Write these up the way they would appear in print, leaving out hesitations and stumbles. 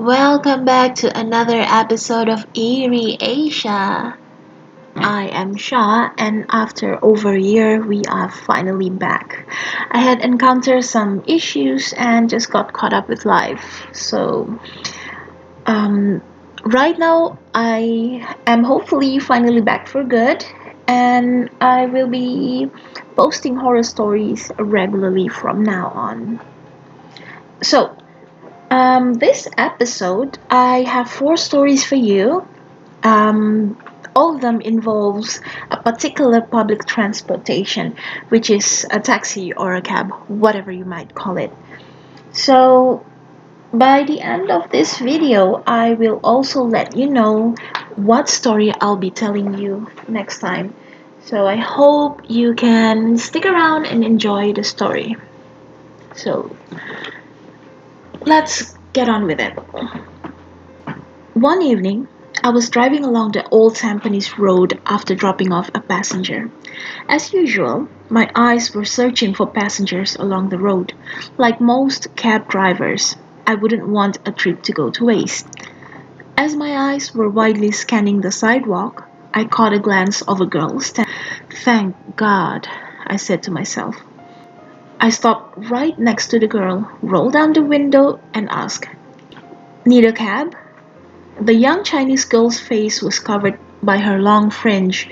Welcome back to another episode of Eerie Asia. I am Shah, and after over a year, we are finally back. I had encountered some issues and just got caught up with life. Um, right now, I am hopefully finally back for good, and I will be posting horror stories regularly from now on. So, this episode, I have four stories for you. Um, all of them involves a particular public transportation, which is a taxi or a cab, whatever you might call it. So, by the end of this video, I will also let you know what story I'll be telling you next time. So, I hope you can stick around and enjoy the story. So, let's get on with it. One evening, I was driving along the old Tampines Road after dropping off a passenger. As usual, my eyes were searching for passengers along the road. Like most cab drivers, I wouldn't want a trip to go to waste. As my eyes were widely scanning the sidewalk, I caught a glance of a girl standing. Thank God, I said to myself. I stopped right next to the girl, rolled down the window, and asked, "Need a cab?" The young Chinese girl's face was covered by her long fringe.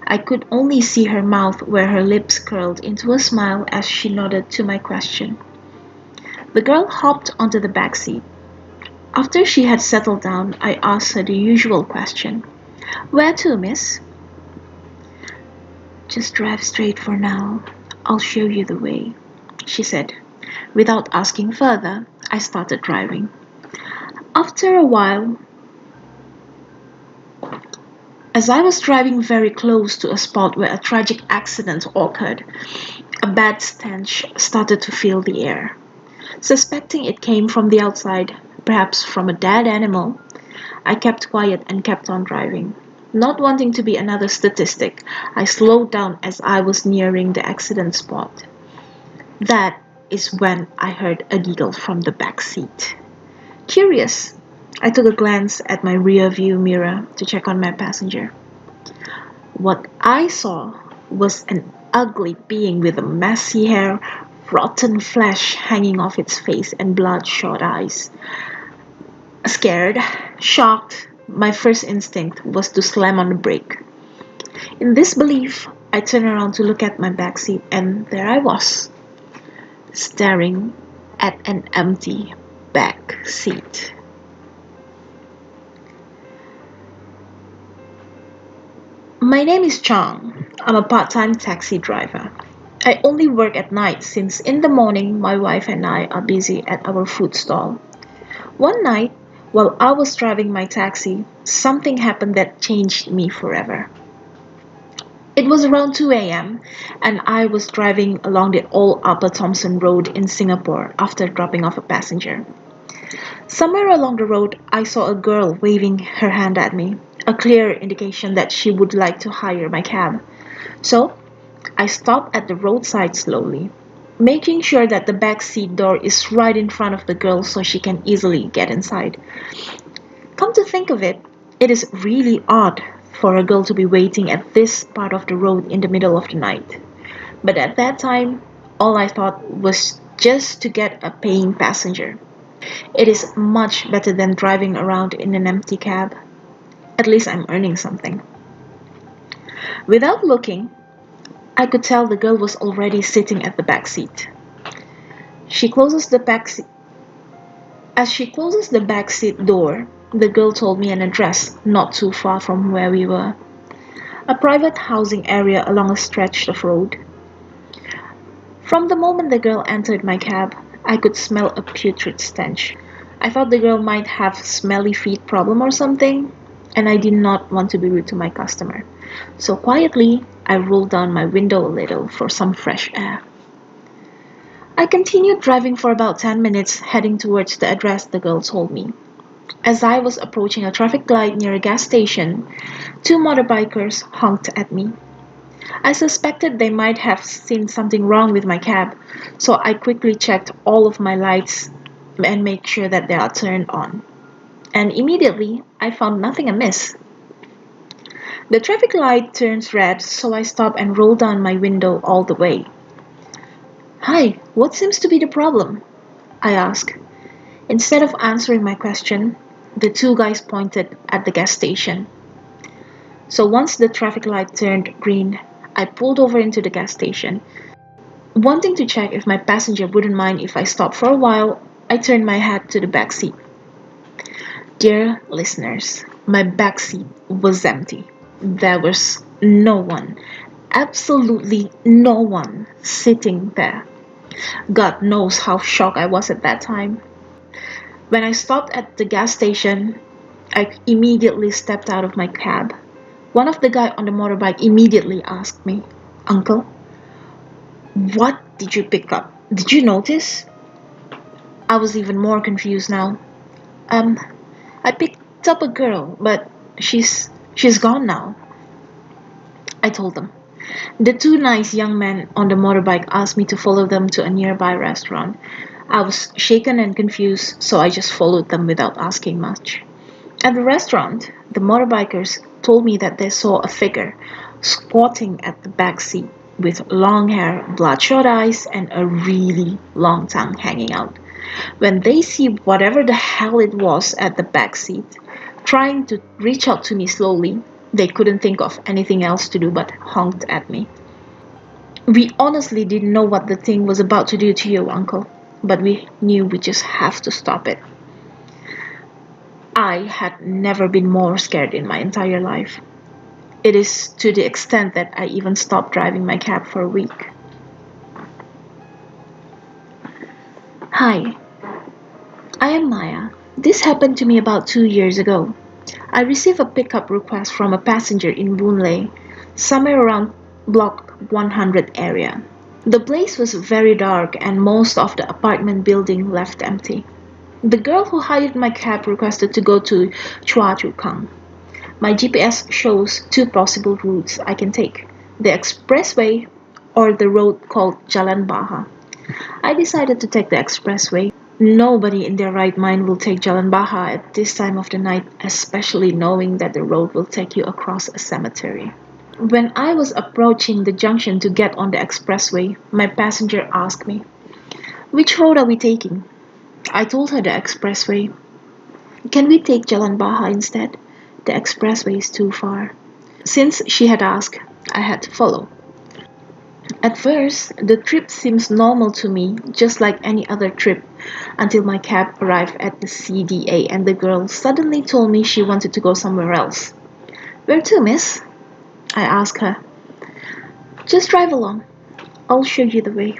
I could only see her mouth where her lips curled into a smile as she nodded to my question. The girl hopped onto the back seat. After she had settled down, I asked her the usual question. "Where to, miss?" "Just drive straight for now. I'll show you the way," she said. Without asking further, I started driving. After a while, as I was driving very close to a spot where a tragic accident occurred, a bad stench started to fill the air. Suspecting it came from the outside, perhaps from a dead animal, I kept quiet and kept on driving. Not wanting to be another statistic, I slowed down as I was nearing the accident spot. That is when I heard a giggle from the back seat. Curious, I took a glance at my rear view mirror to check on my passenger. What I saw was an ugly being with a messy hair, rotten flesh hanging off its face, and bloodshot eyes. Scared, shocked, my first instinct was to slam on the brake. In disbelief, I turned around to look at my back seat, and there I was, staring at an empty back seat. My name is Chang. I'm a part-time taxi driver. I only work at night since in the morning my wife and I are busy at our food stall. One night, while I was driving my taxi, something happened that changed me forever. It was around 2 a.m., and I was driving along the old Upper Thomson Road in Singapore after dropping off a passenger. Somewhere along the road, I saw a girl waving her hand at me, a clear indication that she would like to hire my cab. So, I stopped at the roadside slowly, making sure that the back seat door is right in front of the girl so she can easily get inside. Come to think of it, it is really odd for a girl to be waiting at this part of the road in the middle of the night. But at that time, all I thought was just to get a paying passenger. It is much better than driving around in an empty cab. At least I'm earning something. Without looking, I could tell the girl was already sitting at the back seat. She closes the back seat. As she closes the back seat door, the girl told me an address not too far from where we were. A private housing area along a stretch of road. From the moment the girl entered my cab, I could smell a putrid stench. I thought the girl might have smelly feet problem or something, and I did not want to be rude to my customer. So quietly, I rolled down my window a little for some fresh air. I continued driving for about 10 minutes, heading towards the address the girl told me. As I was approaching a traffic light near a gas station, two motorbikers honked at me. I suspected they might have seen something wrong with my cab, so I quickly checked all of my lights and made sure that they are turned on. and immediately I found nothing amiss. The traffic light turns red, so I stop and roll down my window all the way. Hi, what seems to be the problem? I ask. Instead of answering my question, the two guys pointed at the gas station. So once the traffic light turned green, I pulled over into the gas station. Wanting to check if my passenger wouldn't mind if I stopped for a while, I turned my head to the back seat. Dear listeners, my back seat was empty. There was no one, absolutely no one sitting there. God knows how shocked I was at that time. When I stopped at the gas station, I immediately stepped out of my cab. One of the guys on the motorbike immediately asked me, Uncle, what did you pick up? Did you notice? I was even more confused now. Um, I picked up a girl, but she's gone now, I told them. The two nice young men on the motorbike asked me to follow them to a nearby restaurant. I was shaken and confused, so I just followed them without asking much. At the restaurant, the motorbikers told me that they saw a figure squatting at the back seat with long hair, bloodshot eyes, and a really long tongue hanging out. When they see whatever the hell it was at the back seat, trying to reach out to me slowly, they couldn't think of anything else to do but honked at me. We honestly didn't know what the thing was about to do to you, Uncle, but we knew we just have to stop it. I had never been more scared in my entire life. It is to the extent that I even stopped driving my cab for a week. Hi, I am Maya. This happened to me about 2 years ago. I received a pickup request from a passenger in Boon Lay, somewhere around block 100 area. The place was very dark and most of the apartment building left empty. The girl who hired my cab requested to go to Chua Chu Kang. My GPS shows two possible routes I can take, the expressway or the road called Jalan Baha. I decided to take the expressway. Nobody in their right mind will take Jalan Baha at this time of the night, especially knowing that the road will take you across a cemetery. When I was approaching the junction to get on the expressway, my passenger asked me, which road are we taking? I told her the expressway. Can we take Jalan Baha instead? The expressway is too far. Since she had asked, I had to follow. At first, the trip seems normal to me, just like any other trip, until my cab arrived at the CDA and the girl suddenly told me she wanted to go somewhere else. Where to, miss? I asked her. Just drive along. I'll show you the way.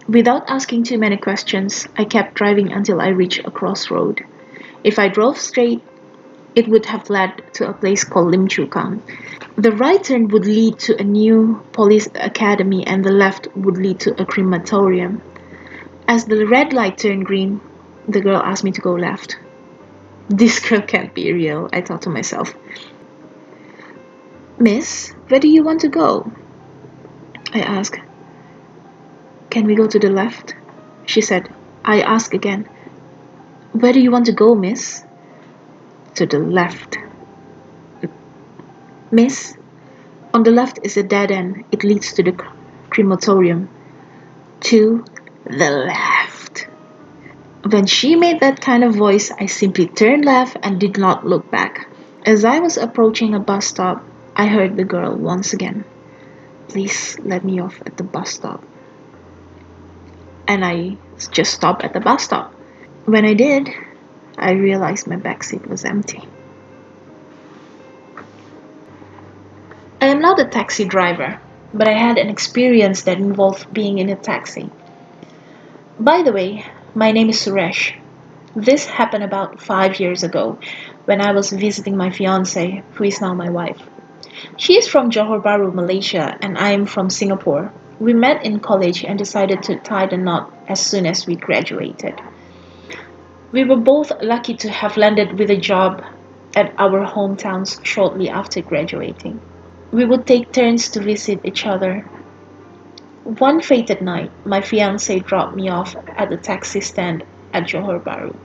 Without asking too many questions, I kept driving until I reached a crossroad. If I drove straight, it would have led to a place called Lim Chu Kang. The right turn would lead to a new police academy and the left would lead to a crematorium. As the red light turned green, the girl asked me to go left. This girl can't be real, I thought to myself. Miss, where do you want to go? I asked. Can we go to the left? She said. I asked again. Where do you want to go, miss? To the left. Miss, on the left is a dead end. It leads to the crematorium. To the left. When she made that kind of voice, I simply turned left and did not look back. As I was approaching a bus stop, I heard the girl once again. Please let me off at the bus stop. And I just stopped at the bus stop. When I did, I realized my backseat was empty. I am not a taxi driver, but I had an experience that involved being in a taxi. By the way, my name is Suresh. This happened about 5 years ago when I was visiting my fiance, who is now my wife. She is from Johor Bahru, Malaysia, and I am from Singapore. We met in college and decided to tie the knot as soon as we graduated. We were both lucky to have landed with a job at our hometowns shortly after graduating. We would take turns to visit each other. One fated night, my fiancé dropped me off at the taxi stand at Johor Bahru.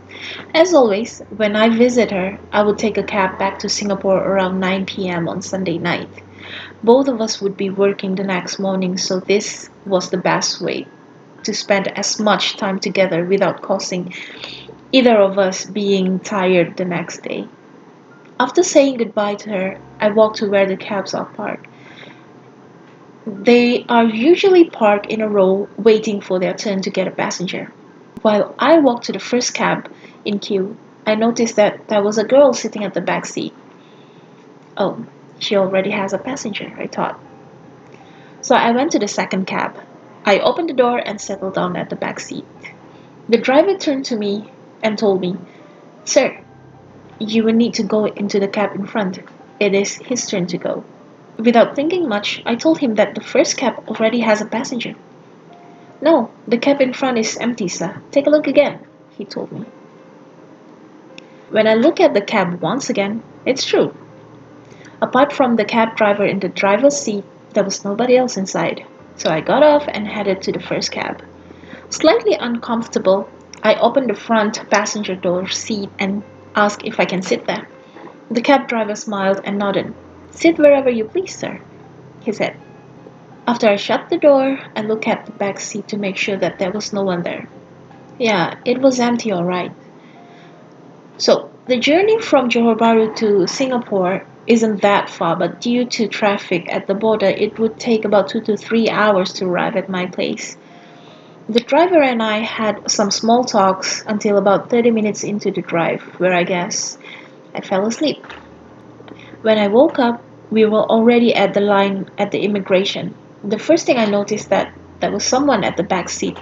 As always, when I visit her, I would take a cab back to Singapore around 9 p.m. on Sunday night. Both of us would be working the next morning, so this was the best way to spend as much time together without causing either of us being tired the next day. After saying goodbye to her, I walked to where the cabs are parked. They are usually parked in a row waiting for their turn to get a passenger. While I walked to the first cab in queue, I noticed that there was a girl sitting at the back seat. Oh, she already has a passenger, I thought. So I went to the second cab. I opened the door and settled down at the back seat. The driver turned to me and told me, "Sir, you will need to go into the cab in front. It is his turn to go." Without thinking much, I told him that the first cab already has a passenger. "No, the cab in front is empty, sir. Take a look again," he told me. When I looked at the cab once again, it's true. Apart from the cab driver in the driver's seat, there was nobody else inside. So I got off and headed to the first cab. Slightly uncomfortable, I opened the front passenger door seat and asked if I can sit there. The cab driver smiled and nodded. "Sit wherever you please, sir," he said. After I shut the door, I looked at the back seat to make sure that there was no one there. Yeah, it was empty all right. So, the journey from Johor Bahru to Singapore isn't that far, but due to traffic at the border, it would take about 2 to 3 hours to arrive at my place. The driver and I had some small talks until about 30 minutes into the drive, where I guess I fell asleep. When I woke up, we were already at the line at the immigration. The first thing I noticed that there was someone at the back seat.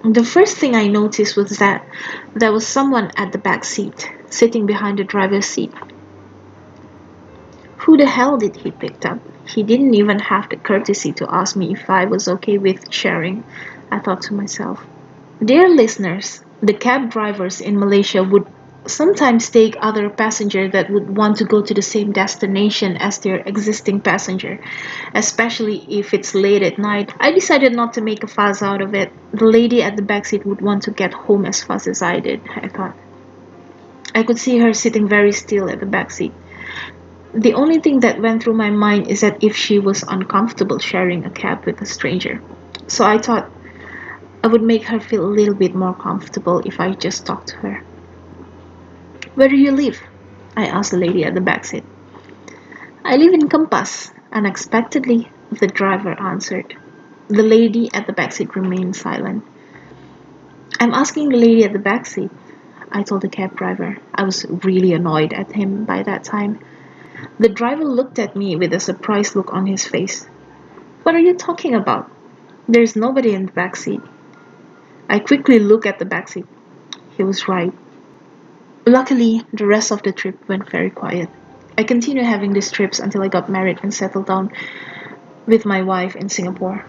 The first thing I noticed was that there was someone at the back seat, sitting behind the driver's seat. Who the hell did he pick up? He didn't even have the courtesy to ask me if I was okay with sharing, I thought to myself. Dear listeners, the cab drivers in Malaysia would sometimes take other passengers that would want to go to the same destination as their existing passenger, especially if it's late at night. I decided not to make a fuss out of it. The lady at the back seat would want to get home as fast as I did, I thought. I could see her sitting very still at the back seat. The only thing that went through my mind is that if she was uncomfortable sharing a cab with a stranger. So I thought I would make her feel a little bit more comfortable if I just talked to her. "Where do you live?" I asked the lady at the back seat. "I live in Kempas," unexpectedly, the driver answered. The lady at the back seat remained silent. "I'm asking the lady at the back seat," I told the cab driver. I was really annoyed at him by that time. The driver looked at me with a surprised look on his face. "What are you talking about? There's nobody in the back seat." I quickly looked at the back seat. He was right. Luckily, the rest of the trip went very quiet. I continued having these trips until I got married and settled down with my wife in Singapore.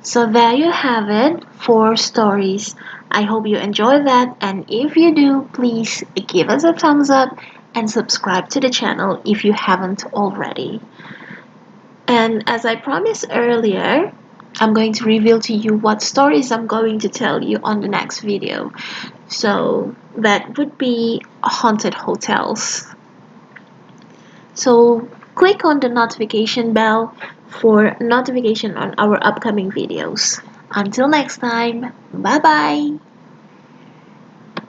So there you have it, 4 stories. I hope you enjoy that, and if you do, please give us a thumbs up and subscribe to the channel if you haven't already. And as I promised earlier, I'm going to reveal to you what stories I'm going to tell you on the next video. So that would be haunted hotels. So click on the notification bell for notification on our upcoming videos. Until next time, bye bye!